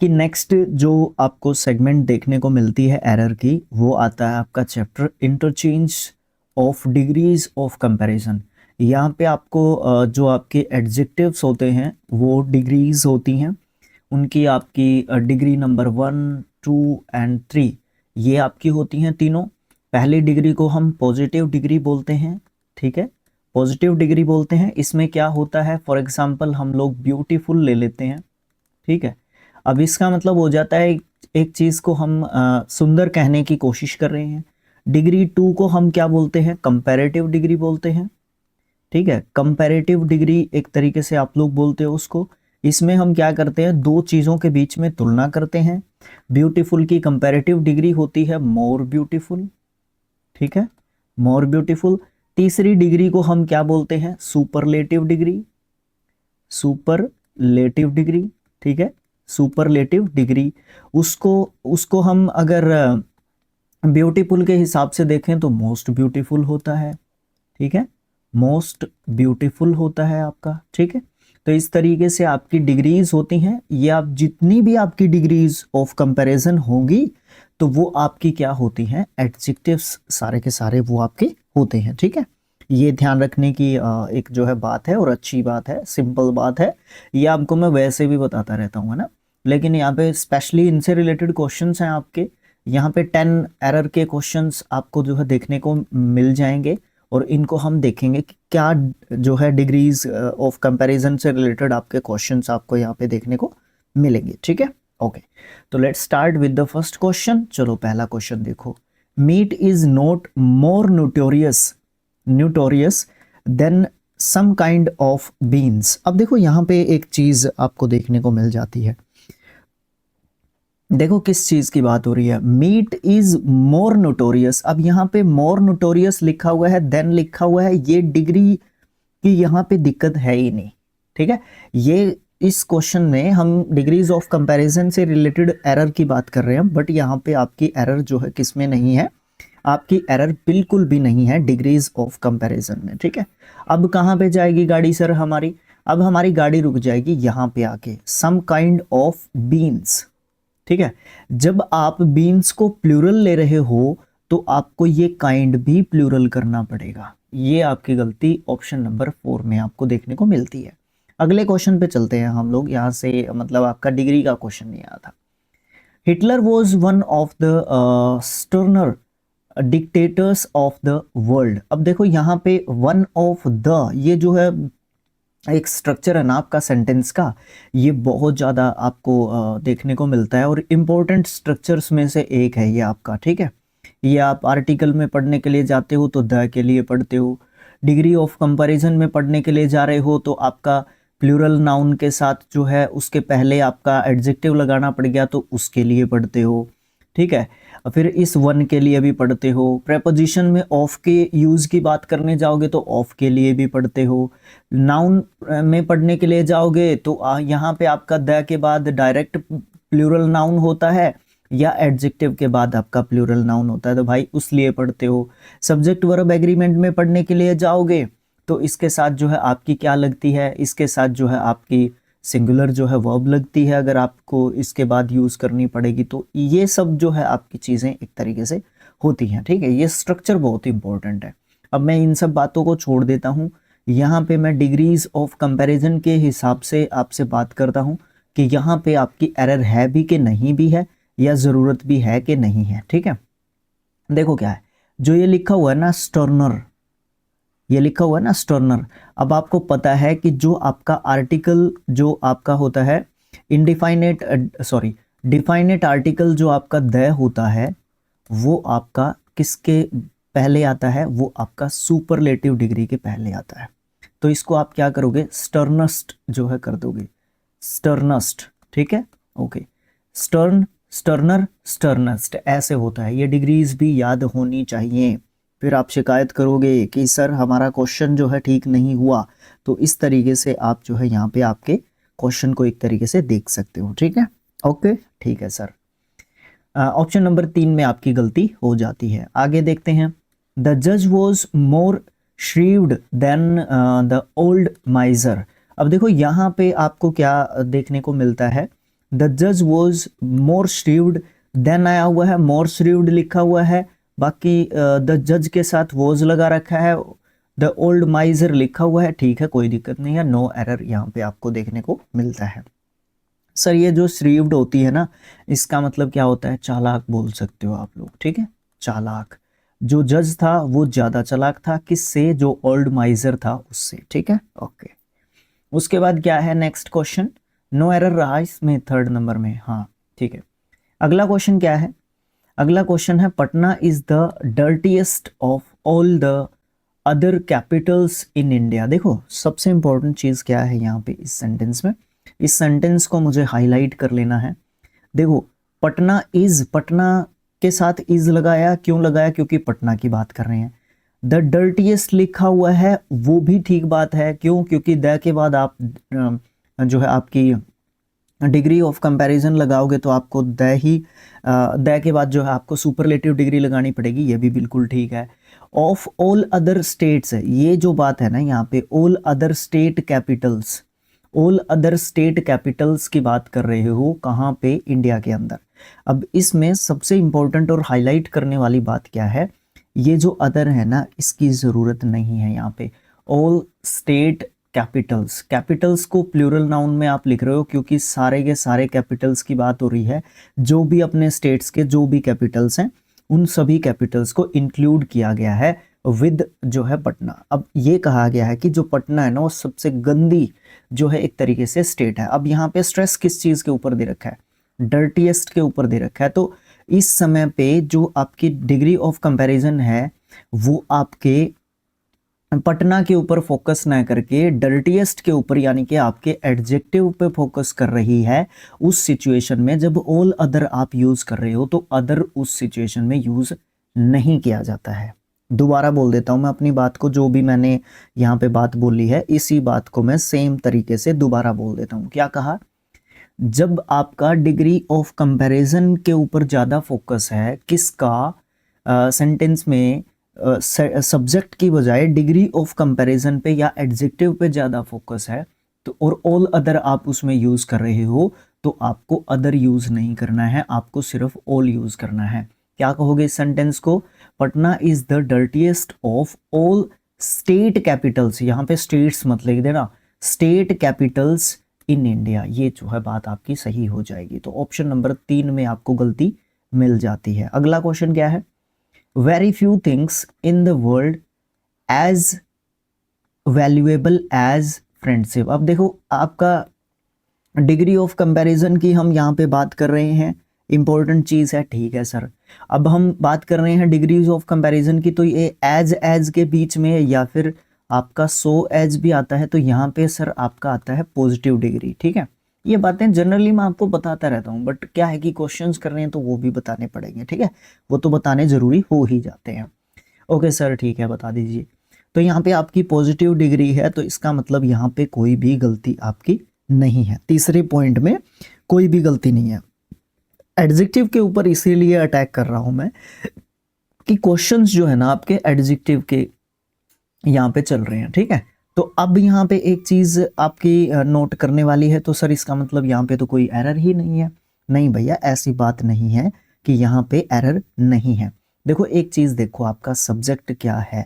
कि नेक्स्ट जो आपको सेगमेंट देखने को मिलती है एरर की, वो आता है आपका chapter interchange of degrees of comparison. यहाँ पे आपको जो आपके एडजेक्टिव्स होते हैं वो डिग्रीज होती हैं, उनकी आपकी डिग्री नंबर 1, 2 एंड 3 ये आपकी होती हैं तीनों। पहली डिग्री को हम पॉजिटिव डिग्री बोलते हैं, ठीक है, पॉजिटिव डिग्री बोलते हैं। इसमें क्या होता है, फॉर एग्जांपल हम लोग ब्यूटीफुल ले लेते हैं, ठीक है। अब इसका मतलब हो जाता है एक चीज को हम सुंदर कहने की कोशिश कर रहे हैं। डिग्री 2 को हम क्या बोलते हैं, कंपैरेटिव डिग्री बोलते हैं, ठीक है। कंपैरेटिव डिग्री एक तरीके से आप लोग बोलते हो उसको। इसमें हम क्या करते हैं, दो चीजों के बीच में तुलना करते हैं। ब्यूटीफुल की कंपैरेटिव डिग्री होती है मोर ब्यूटीफुल, ठीक है, मोर ब्यूटीफुल। तीसरी डिग्री को हम क्या बोलते हैं, सुपरलेटिव डिग्री, सुपरलेटिव डिग्री, ठीक है, सुपरलेटिव डिग्री। उसको हम अगर ब्यूटीफुल के हिसाब से देखें तो मोस्ट ब्यूटीफुल होता है, ठीक है, मोस्ट ब्यूटीफुल होता है आपका, ठीक है। तो इस तरीके से आपकी डिग्रीज होती हैं। ये आप जितनी भी आपकी डिग्रीज ऑफ कंपैरिजन होंगी तो वो आपकी क्या होती हैं, एडजेक्टिव्स सारे के सारे वो आपके होते हैं, ठीक है। ये ध्यान रखने की एक जो है बात है और अच्छी बात है, सिंपल बात है। ये आपको मैं वैसे भी बताता रहता हूँ, है ना, लेकिन यहाँ पे स्पेशली इनसे रिलेटेड क्वेश्चंस हैं आपके। यहाँ पे 10 एरर के क्वेश्चंस आपको जो है देखने को मिल जाएंगे और इनको हम देखेंगे कि क्या जो है डिग्रीज ऑफ कंपैरिजन से रिलेटेड आपके क्वेश्चंस आपको यहाँ पे देखने को मिलेंगे, ठीक है। ओके, तो let's start with the first question. चलो पहला क्वेश्चन देखो, meat is not more notorious than some kind of beans. अब देखो यहाँ पे एक चीज आपको देखने को मिल जाती है। देखो किस चीज की बात हो रही है, मीट इज मोर नोटोरियस। अब यहाँ पे मोर नोटोरियस लिखा हुआ है, देन लिखा हुआ है, ये डिग्री की यहाँ पे दिक्कत है ही नहीं, ठीक है। ये इस क्वेश्चन में हम डिग्रीज ऑफ कंपैरिजन से रिलेटेड एरर की बात कर रहे हैं, बट यहाँ पे आपकी एरर जो है किसमें नहीं है, आपकी एरर बिल्कुल भी नहीं है डिग्रीज ऑफ कंपैरिजन में, ठीक है। अब कहाँ पे जाएगी गाड़ी सर हमारी, अब हमारी गाड़ी रुक जाएगी यहाँ पे आके, सम काइंड ऑफ बीन्स, ठीक है। जब आप बीन्स को प्लूरल ले रहे हो तो आपको ये काइंड भी प्लूरल करना पड़ेगा। ये आपकी गलती ऑप्शन नंबर 4 में आपको देखने को मिलती है। अगले क्वेश्चन पे चलते हैं हम लोग, यहाँ से मतलब आपका डिग्री का क्वेश्चन नहीं आया था। Hitler was one of the sterner dictators of the world. अब देखो यहाँ पे वन ऑफ द, ये जो है एक स्ट्रक्चर है ना आपका सेंटेंस का, ये बहुत ज़्यादा आपको देखने को मिलता है और इम्पोर्टेंट स्ट्रक्चर्स में से एक है ये आपका, ठीक है। ये आप आर्टिकल में पढ़ने के लिए जाते हो तो द के लिए पढ़ते हो, डिग्री ऑफ कंपैरिजन में पढ़ने के लिए जा रहे हो तो आपका प्लूरल नाउन के साथ जो है उसके पहले आपका एडजेक्टिव लगाना पड़ गया तो उसके लिए पढ़ते हो, ठीक है। फिर इस वन के लिए भी पढ़ते हो, प्रेपोजिशन में ऑफ के यूज की बात करने जाओगे तो ऑफ के लिए भी पढ़ते हो, नाउन में पढ़ने के लिए जाओगे तो यहाँ पे आपका द के बाद डायरेक्ट प्लूरल नाउन होता है या एडजेक्टिव के बाद आपका प्लूरल नाउन होता है, तो भाई उस लिए पढ़ते हो। सब्जेक्ट वर्ब एग्रीमेंट में पढ़ने के लिए जाओगे तो इसके साथ जो है आपकी क्या लगती है, इसके साथ जो है आपकी सिंगुलर जो है वर्ब लगती है, अगर आपको इसके बाद यूज करनी पड़ेगी तो ये सब जो है आपकी चीजें एक तरीके से होती हैं, ठीक है। ये स्ट्रक्चर बहुत इंपॉर्टेंट है। अब मैं इन सब बातों को छोड़ देता हूँ, यहाँ पे मैं डिग्रीज ऑफ कंपैरिजन के हिसाब से आपसे बात करता हूँ कि यहाँ पे आपकी एरर है भी कि नहीं भी है, या जरूरत भी है कि नहीं है, ठीक है। देखो क्या है, जो ये लिखा हुआ है ना स्टर्नर, ये लिखा हुआ है ना स्टर्नर। अब आपको पता है कि जो आपका आर्टिकल जो आपका होता है इनडिफाइनेट डिफाइनेट आर्टिकल जो आपका द होता है वो आपका किसके पहले आता है, वो आपका सुपरलेटिव डिग्री के पहले आता है। तो इसको आप क्या करोगे, स्टर्नस्ट जो है कर दोगे, स्टर्नस्ट, ठीक है, ओके। स्टर्न, स्टर्नर, स्टर्नस्ट ऐसे होता है। ये डिग्रीज भी याद होनी चाहिए, फिर आप शिकायत करोगे कि सर हमारा क्वेश्चन जो है ठीक नहीं हुआ। तो इस तरीके से आप जो है यहाँ पे आपके क्वेश्चन को एक तरीके से देख सकते हो, ठीक है, ओके, ठीक है सर। ऑप्शन नंबर 3 में आपकी गलती हो जाती है। आगे देखते हैं, द जज was more shrewd than the old miser. अब देखो यहाँ पे आपको क्या देखने को मिलता है, द जज वॉज मोर श्रीव्ड, देन आया हुआ है मोर श्रीव्ड लिखा हुआ है, बाकी द जज के साथ वॉज लगा रखा है, द ओल्ड माइजर लिखा हुआ है, ठीक है कोई दिक्कत नहीं है, नो एरर यहाँ पे आपको देखने को मिलता है। सर ये जो श्रीव्ड होती है ना, इसका मतलब क्या होता है, चालाक बोल सकते हो आप लोग, ठीक है, चालाक। जो जज था वो ज्यादा चालाक था, किससे, जो ओल्ड माइजर था उससे, ठीक है, ओके। उसके बाद क्या है नेक्स्ट क्वेश्चन, नो एरर रहा इसमें थर्ड नंबर में, हाँ ठीक है। अगला क्वेश्चन क्या है, अगला क्वेश्चन है Patna is the dirtiest of all the other Capitals in India. देखो सबसे इंपॉर्टेंट चीज क्या है यहाँ पे इस सेंटेंस में, इस सेंटेंस को मुझे हाईलाइट कर लेना है। देखो पटना इज, पटना के साथ इज लगाया, क्यों लगाया, क्योंकि पटना की बात कर रहे हैं। द डर्टीएस्ट लिखा हुआ है वो भी ठीक बात है, क्यों, क्योंकि द के बाद आप जो है आपकी डिग्री ऑफ कंपैरिजन लगाओगे तो आपको द के बाद जो है आपको सुपरलेटिव डिग्री लगानी पड़ेगी, ये भी बिल्कुल ठीक है। ऑफ ऑल अदर स्टेट्स है, ये जो बात है ना यहाँ पे, all other state Capitals, all other state Capitals की बात कर रहे हो, कहाँ पे, इंडिया के अंदर। अब इसमें सबसे इंपॉर्टेंट और हाईलाइट करने वाली बात क्या है, ये जो अदर है ना इसकी ज़रूरत नहीं है यहाँ पे। ऑल स्टेट कैपिटल्स, कैपिटल्स को प्लूरल नाउन में आप लिख रहे हो क्योंकि सारे के सारे कैपिटल्स की बात हो रही है, जो भी अपने स्टेट्स के जो भी कैपिटल्स हैं उन सभी कैपिटल्स को इंक्लूड किया गया है विद जो है पटना। अब ये कहा गया है कि जो पटना है ना वो सबसे गंदी जो है एक तरीके से स्टेट है। अब यहाँ पे स्ट्रेस किस चीज के ऊपर दे रखा है, डर्टीएस्ट के ऊपर दे रखा है। तो इस समय पे जो आपकी डिग्री ऑफ कंपैरिजन है वो आपके पटना के ऊपर फोकस ना करके डर्टीएस्ट के ऊपर यानी कि आपके एडजेक्टिव पे फोकस कर रही है उस सिचुएशन में। जब ऑल अदर आप यूज कर रहे हो तो अदर उस सिचुएशन में यूज नहीं किया जाता है। दोबारा बोल देता हूं मैं अपनी बात को, जो भी मैंने यहाँ पे बात बोली है इसी बात को मैं सेम तरीके से दोबारा बोल देता हूँ। क्या कहा, जब आपका डिग्री ऑफ कंपैरिजन के ऊपर ज़्यादा फोकस है, किसका, सेंटेंस में सब्जेक्ट की बजाय डिग्री ऑफ कंपैरिजन पे या एडजेक्टिव पे ज़्यादा फोकस है, तो और ऑल अदर आप उसमें यूज़ कर रहे हो तो आपको अदर यूज़ नहीं करना है, आपको सिर्फ ऑल यूज़ करना है। क्या कहोगे इस सेंटेंस को, Patna is the dirtiest of all state Capitals, यहाँ पे स्टेट्स मत लिख देना, स्टेट कैपिटल्स इन इंडिया, ये जो है बात आपकी सही हो जाएगी। तो ऑप्शन नंबर 3 में आपको गलती मिल जाती है। अगला क्वेश्चन क्या है, very few things in the world as valuable as friendship. अब देखो आपका डिग्री ऑफ कंपैरिजन की हम यहाँ पे बात कर रहे हैं, इंपॉर्टेंट चीज़ है, ठीक है सर। अब हम बात कर रहे हैं डिग्रीज ऑफ कंपैरिजन की, तो ये एज के बीच में या फिर आपका सो एज भी आता है, तो यहाँ पे सर आपका आता है पॉजिटिव डिग्री, ठीक है। ये बातें जनरली मैं आपको बताता रहता हूँ, बट क्या है कि क्वेश्चंस कर रहे हैं तो वो भी बताने पड़ेंगे, ठीक है, वो तो बताने जरूरी हो ही जाते हैं। ओके सर ठीक है बता दीजिए। तो यहाँ पे आपकी पॉजिटिव डिग्री है, तो इसका मतलब यहाँ पे कोई भी गलती आपकी नहीं है, तीसरे पॉइंट में कोई भी गलती नहीं है। एडजेक्टिव के ऊपर इसीलिए अटैक कर रहा हूं मैं कि क्वेश्चंस जो है ना आपके एडजेक्टिव के यहाँ पे चल रहे हैं, ठीक है। तो अब यहाँ पे एक चीज आपकी नोट करने वाली है, तो सर इसका मतलब यहाँ पे तो कोई एरर ही नहीं है। नहीं भैया ऐसी बात नहीं है कि यहाँ पे एरर नहीं है। देखो एक चीज देखो, आपका सब्जेक्ट क्या है,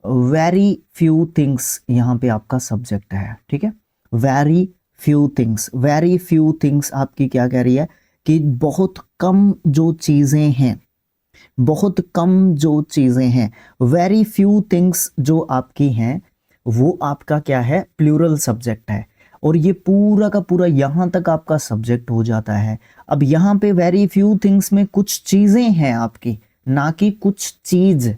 वेरी फ्यू थिंग्स यहाँ पे आपका सब्जेक्ट है, ठीक है। Very few things, very few things आपकी क्या कह रही है कि बहुत कम जो चीजें हैं, बहुत कम जो चीजें हैं। वेरी फ्यू थिंग्स जो आपकी हैं वो आपका क्या है, प्लूरल सब्जेक्ट है, और ये पूरा का पूरा यहां तक आपका सब्जेक्ट हो जाता है। अब यहाँ पे वेरी फ्यू थिंग्स में कुछ चीजें हैं आपकी, ना कि कुछ चीज,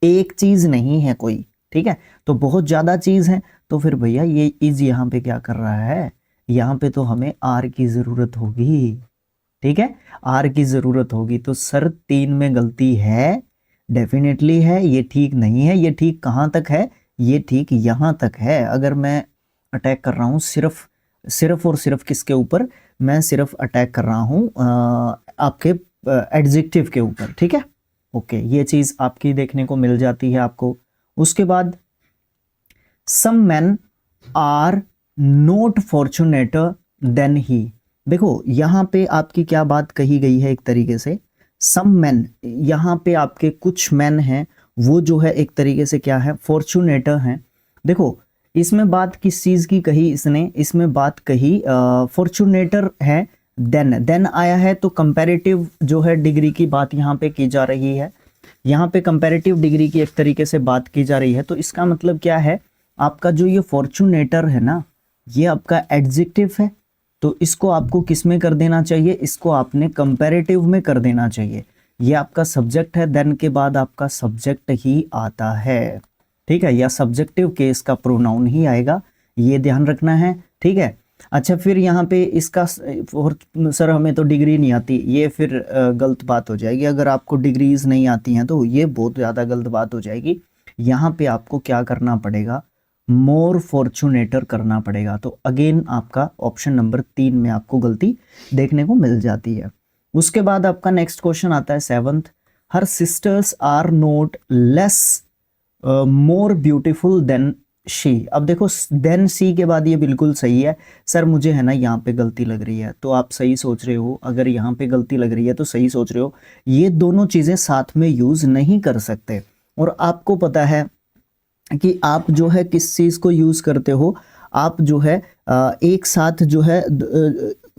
एक चीज नहीं है कोई, ठीक है। तो बहुत ज्यादा चीज है, तो फिर भैया ये इज यहाँ पे क्या कर रहा है, यहाँ पे तो हमें आर की जरूरत होगी, ठीक है, आर की जरूरत होगी। तो सर 3 में गलती है, डेफिनेटली है, ये ठीक नहीं है। ये ठीक कहाँ तक है, ये ठीक यहाँ तक है। अगर मैं अटैक कर रहा हूँ सिर्फ और सिर्फ किसके ऊपर, मैं सिर्फ अटैक कर रहा हूँ आपके एडजेक्टिव के ऊपर, ठीक है। ओके ये चीज आपकी देखने को मिल जाती है आपको। उसके बाद some man are not fortunater than he. देखो यहाँ पे आपकी क्या बात कही गई है, एक तरीके से सम मैन, यहाँ पे आपके कुछ मैन हैं वो जो है एक तरीके से क्या है, फॉर्चुनेटर हैं। देखो इसमें बात किस चीज की कही इसने, इसमें बात कही फॉर्चुनेटर है, देन आया है, तो कंपैरेटिव जो है डिग्री की बात यहाँ पे की जा रही है, यहाँ पे कंपैरेटिव डिग्री की एक तरीके से बात की जा रही है। तो इसका मतलब क्या है, आपका जो ये फॉर्चुनेटर है ना, ये आपका एडजेक्टिव है, तो इसको आपको किस में कर देना चाहिए, इसको आपने कंपैरेटिव में कर देना चाहिए। ये आपका सब्जेक्ट है, देन के बाद आपका सब्जेक्ट ही आता है, ठीक है, या सब्जेक्टिव केस का प्रोनाउन ही आएगा, ये ध्यान रखना है, ठीक है। अच्छा फिर यहाँ पे इसका सर हमें तो डिग्री नहीं आती, ये फिर गलत बात हो जाएगी। अगर आपको डिग्रीज नहीं आती हैं तो ये बहुत ज़्यादा गलत बात हो जाएगी। यहाँ पे आपको क्या करना पड़ेगा, मोर फॉर्चुनेटर करना पड़ेगा। तो अगेन आपका ऑप्शन नंबर 3 में आपको गलती देखने को मिल जाती है। उसके बाद आपका नेक्स्ट क्वेश्चन आता है 7th, her sisters are not less more beautiful than she. अब देखो देन सी के बाद ये बिल्कुल सही है, सर मुझे है ना यहाँ पे गलती लग रही है, तो आप सही सोच रहे हो, अगर यहाँ पे गलती लग रही है तो सही सोच रहे हो। ये दोनों चीज़ें साथ में यूज़ नहीं कर सकते, और आपको पता है कि आप जो है किस चीज़ को यूज़ करते हो, आप जो है एक साथ जो है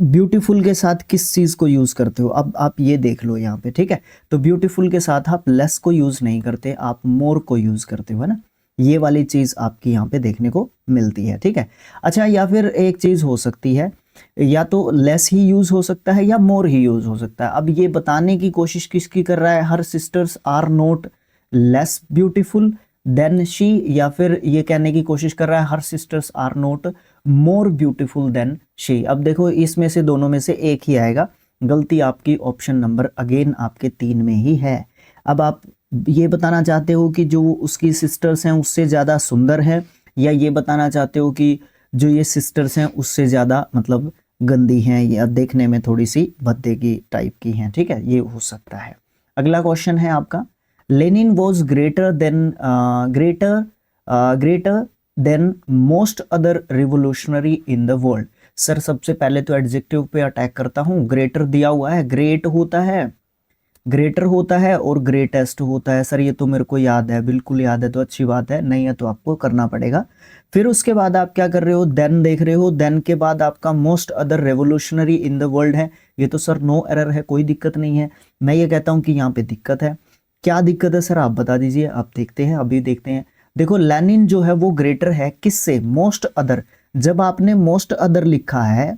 ब्यूटीफुल के साथ किस चीज़ को यूज़ करते हो। अब आप ये देख लो यहाँ पे, ठीक है, तो ब्यूटीफुल के साथ आप लेस को यूज़ नहीं करते, आप मोर को यूज़ करते हो, है ना, ये वाली चीज़ आपकी यहाँ पे देखने को मिलती है, ठीक है। अच्छा या फिर एक चीज़ हो सकती है, या तो लेस ही यूज़ हो सकता है या मोर ही यूज़ हो सकता है। अब ये बताने की कोशिश किसकी कर रहा है, her sisters are not less beautiful than she, या फिर ये कहने की कोशिश कर रहा है her sisters are not more beautiful than she. अब देखो इसमें से दोनों में से एक ही आएगा, गलती आपकी ऑप्शन नंबर अगेन आपके 3 में ही है। अब आप ये बताना चाहते हो कि जो उसकी सिस्टर्स हैं उससे ज़्यादा सुंदर है, या ये बताना चाहते हो कि जो ये सिस्टर्स हैं उससे ज़्यादा मतलब गंदी हैं, या देखने में थोड़ी सी भद्दे की टाइप की हैं, ठीक है, ये हो सकता है। अगला क्वेश्चन है आपका, Lenin was greater than most other revolutionary in the world. Sir सबसे पहले तो एडजेक्टिव पे अटैक करता हूँ, ग्रेटर दिया हुआ है, ग्रेट होता है, ग्रेटर होता है और ग्रेटेस्ट होता है। सर ये तो मेरे को याद है, बिल्कुल याद है, तो अच्छी बात है, नहीं है तो आपको करना पड़ेगा। फिर उसके बाद आप क्या कर रहे हो, देन देख रहे हो, देन के बाद आपका most other revolutionary in the world है। ये तो सर नो एरर है, कोई दिक्कत नहीं है। मैं ये कहता हूँ कि यहाँ पे दिक्कत है। क्या दिक्कत है सर आप बता दीजिए, आप देखते हैं, अभी देखते हैं। देखो लेनिन जो है वो ग्रेटर है किससे, मोस्ट अदर। जब आपने मोस्ट अदर लिखा है,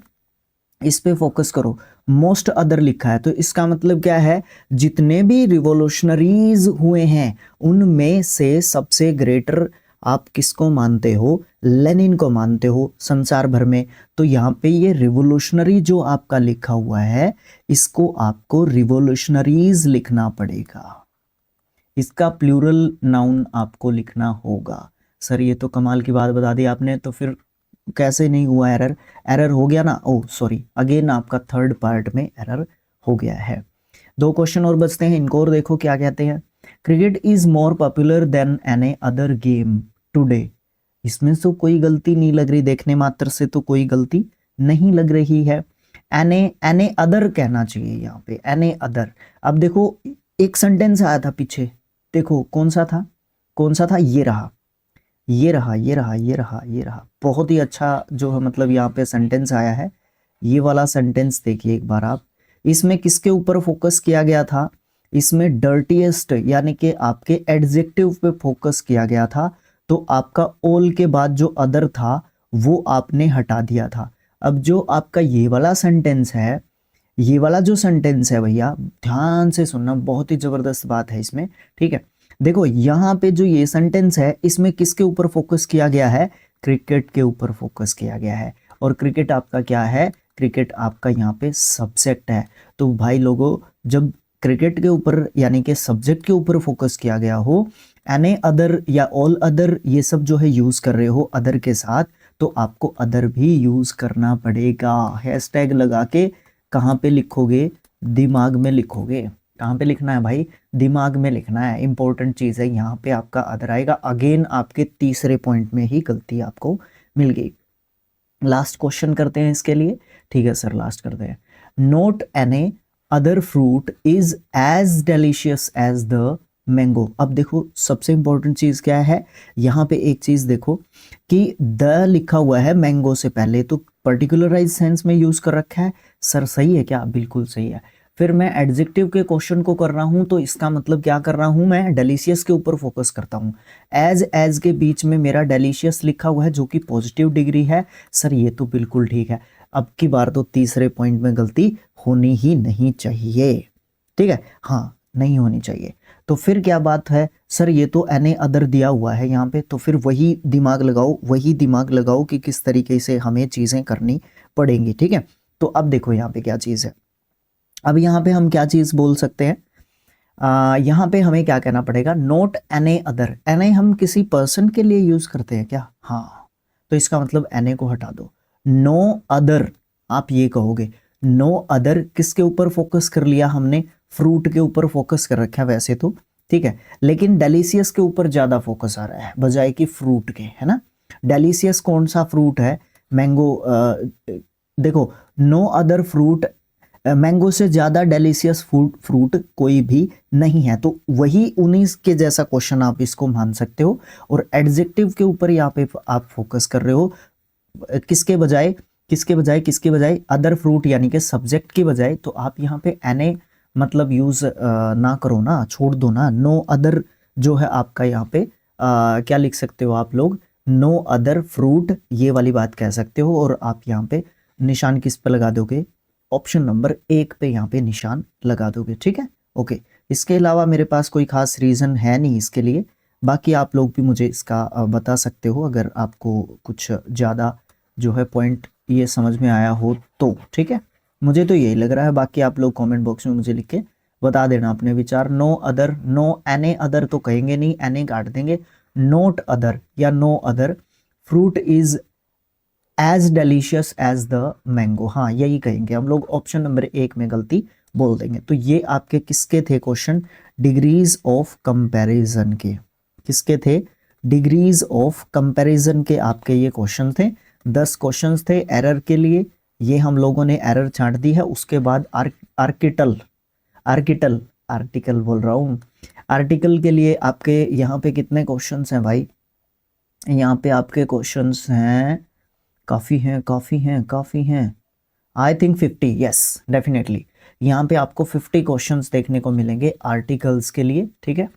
इस पे फोकस करो, मोस्ट अदर लिखा है, तो इसका मतलब क्या है, जितने भी रिवोल्यूशनरीज हुए हैं उनमें से सबसे ग्रेटर आप किसको मानते हो, लेनिन को मानते हो संसार भर में। तो यहाँ पे ये रिवोल्यूशनरी जो आपका लिखा हुआ है, इसको आपको रिवोल्यूशनरीज लिखना पड़ेगा, इसका प्लूरल नाउन आपको लिखना होगा। सर ये तो कमाल की बात बता दी आपने, तो फिर कैसे नहीं हुआ एरर, एरर हो गया ना, ओ सॉरी, अगेन आपका थर्ड पार्ट में एरर हो गया है। 2 क्वेश्चन और बचते हैं, इनको और देखो क्या कहते हैं। Cricket is more popular than any other game today. इसमें तो कोई गलती नहीं लग रही, देखने मात्र से तो कोई गलती नहीं लग रही है। एने अदर कहना चाहिए यहाँ पे, एने अदर। अब देखो एक सेंटेंस आया था पीछे, देखो कौन सा था, कौन सा था, ये रहा, ये रहा, ये रहा, ये रहा, ये रहा। बहुत ही अच्छा जो है मतलब यहाँ पे सेंटेंस आया है, ये वाला सेंटेंस देखिए एक बार आप। इसमें किसके ऊपर फोकस किया गया था, इसमें डर्टीएस्ट यानी कि आपके एडजेक्टिव पे फोकस किया गया था। तो आपका ऑल के बाद जो अदर था वो आपने हटा दिया था। अब जो आपका ये वाला सेंटेंस है, ये वाला जो सेंटेंस है भैया ध्यान से सुनना, बहुत ही जबरदस्त बात है इसमें, ठीक है। देखो यहाँ पे जो ये सेंटेंस है, इसमें किसके ऊपर फोकस किया गया है, क्रिकेट के ऊपर फोकस किया गया है। और क्रिकेट आपका क्या है, क्रिकेट आपका यहाँ पे सब्जेक्ट है। तो भाई लोगों, जब क्रिकेट के ऊपर यानी कि सब्जेक्ट के ऊपर फोकस किया गया हो, एनी अदर या ऑल अदर ये सब जो है यूज कर रहे हो अदर के साथ, तो आपको अदर भी यूज करना पड़ेगा। हैशटैग लगा के कहाँ पे लिखोगे, दिमाग में लिखोगे। कहाँ पे लिखना है भाई, दिमाग में लिखना है, इंपॉर्टेंट चीज़ है। यहाँ पे आपका अदर आएगा। अगेन आपके तीसरे पॉइंट में ही गलती आपको मिल गई। लास्ट क्वेश्चन करते हैं इसके लिए, ठीक है सर लास्ट करते हैं। Not any other fruit is as delicious as the mango. अब देखो सबसे इंपॉर्टेंट चीज क्या है, यहाँ पे एक चीज देखो कि द लिखा हुआ है मैंगो से पहले, तो पर्टिकुलराइज सेंस में यूज कर रखा है। सर सही है क्या? बिल्कुल सही है। फिर मैं एडजेक्टिव के क्वेश्चन को कर रहा हूं तो इसका मतलब क्या कर रहा हूं, मैं डिलीशियस के ऊपर फोकस करता हूं। एज के बीच में मेरा डिलीशियस लिखा हुआ है जो कि पॉजिटिव डिग्री है। सर ये तो बिल्कुल ठीक है। अब की बार तो तीसरे पॉइंट में गलती होनी ही नहीं चाहिए, ठीक है, हाँ नहीं होनी चाहिए। तो फिर क्या बात है सर, ये तो एनी अदर दिया हुआ है यहाँ पे, तो फिर वही दिमाग लगाओ, वही दिमाग लगाओ कि किस तरीके से हमें चीजें करनी पड़ेंगी, ठीक है। तो अब देखो यहाँ पे क्या चीज है, अब यहाँ पे हम क्या चीज बोल सकते हैं, यहाँ पे हमें क्या कहना पड़ेगा, नोट एनी अदर। एनी हम किसी पर्सन के लिए यूज करते हैं क्या? हाँ, तो इसका मतलब एनी को हटा दो, नो अदर आप ये कहोगे। नो अदर किसके ऊपर फोकस कर लिया हमने, फ्रूट के ऊपर फोकस कर रखा है वैसे तो, ठीक है, लेकिन डेलीशियस के ऊपर ज्यादा फोकस आ रहा है बजाय कि फ्रूट के, है ना। डेलीशियस कौन सा फ्रूट है? मैंगो। देखो नो अदर फ्रूट, मैंगो से ज्यादा डेलीशियस फ्रूट कोई भी नहीं है, तो वही उन्हीं के जैसा क्वेश्चन आप इसको मान सकते हो। और एडजेक्टिव के ऊपर यहाँ पे आप फोकस कर रहे हो, किसके बजाय, किसके बजाय अदर फ्रूट यानी कि सब्जेक्ट के बजाय, तो आप यहाँ पे एने मतलब यूज ना करो ना, छोड़ दो ना। नो अदर जो है आपका यहाँ पे क्या लिख सकते हो आप लोग, नो अदर फ्रूट, ये वाली बात कह सकते हो। और आप यहाँ पे निशान किस पे लगा दोगे, ऑप्शन नंबर 1 पे यहाँ पे निशान लगा दोगे, ठीक है, ओके। इसके अलावा मेरे पास कोई खास रीज़न है नहीं इसके लिए, बाकी आप लोग भी मुझे इसका बता सकते हो अगर आपको कुछ ज़्यादा जो है पॉइंट ये समझ में आया हो तो, ठीक है। मुझे तो यही लग रहा है, बाकी आप लोग कमेंट बॉक्स में मुझे लिख के बता देना अपने विचार। No other, no any other तो कहेंगे नहीं, एने काट देंगे, नोट अदर या no other fruit is as delicious as the mango, हाँ यही कहेंगे हम लोग। ऑप्शन नंबर 1 में गलती बोल देंगे। तो ये आपके किसके थे क्वेश्चन, डिग्रीज ऑफ कंपैरिजन के, किसके थे, डिग्रीज ऑफ कंपैरिजन के आपके ये क्वेश्चन थे। 10 क्वेश्चन थे एरर के लिए, ये हम लोगों ने एरर छांट दी है। उसके बाद आर्टिकल बोल रहा हूँ, आर्टिकल के लिए आपके यहाँ पे कितने क्वेश्चंस हैं भाई, यहाँ पे आपके क्वेश्चंस हैं, काफ़ी हैं, आई थिंक 50, यस डेफिनेटली। यहाँ पे आपको 50 क्वेश्चंस देखने को मिलेंगे आर्टिकल्स के लिए, ठीक है,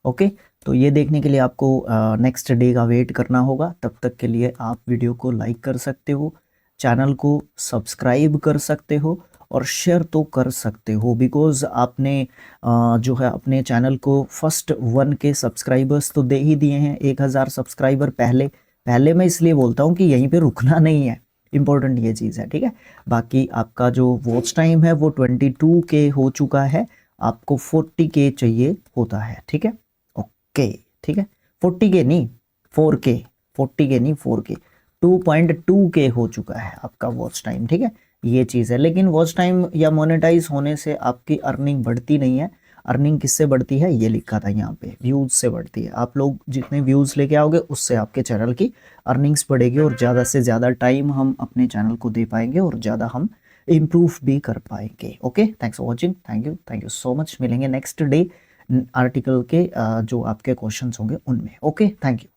ओके। तो ये देखने के लिए आपको नेक्स्ट डे का वेट करना होगा। तब तक के लिए आप वीडियो को लाइक कर सकते हो, चैनल को सब्सक्राइब कर सकते हो और शेयर तो कर सकते हो, बिकॉज आपने जो है अपने चैनल को फर्स्ट 1 के सब्सक्राइबर्स तो दे ही दिए हैं, 1000 सब्सक्राइबर पहले मैं इसलिए बोलता हूँ कि यहीं पे रुकना नहीं है, इंपॉर्टेंट ये चीज़ है, ठीक है। बाकी आपका जो वॉच टाइम है वो 22 के हो चुका है, आपको 40 के चाहिए होता है, ठीक है, ओके, ठीक है, 40 के नहीं 4K, 40 के नहीं 4K, 2.2 के हो चुका है आपका वॉच टाइम, ठीक है, ये चीज़ है। लेकिन वॉच टाइम या मोनेटाइज होने से आपकी अर्निंग बढ़ती नहीं है। अर्निंग किससे बढ़ती है, ये लिखा था यहाँ पे, व्यूज़ से बढ़ती है। आप लोग जितने व्यूज़ लेके आओगे उससे आपके चैनल की अर्निंग्स बढ़ेगी और ज़्यादा से ज़्यादा टाइम हम अपने चैनल को दे पाएंगे और ज़्यादा हम इम्प्रूव भी कर पाएंगे। Okay, thanks for watching, thank you so much. मिलेंगे नेक्स्ट डे आर्टिकल के जो आपके क्वेश्चंस होंगे उनमें। Okay, thank you.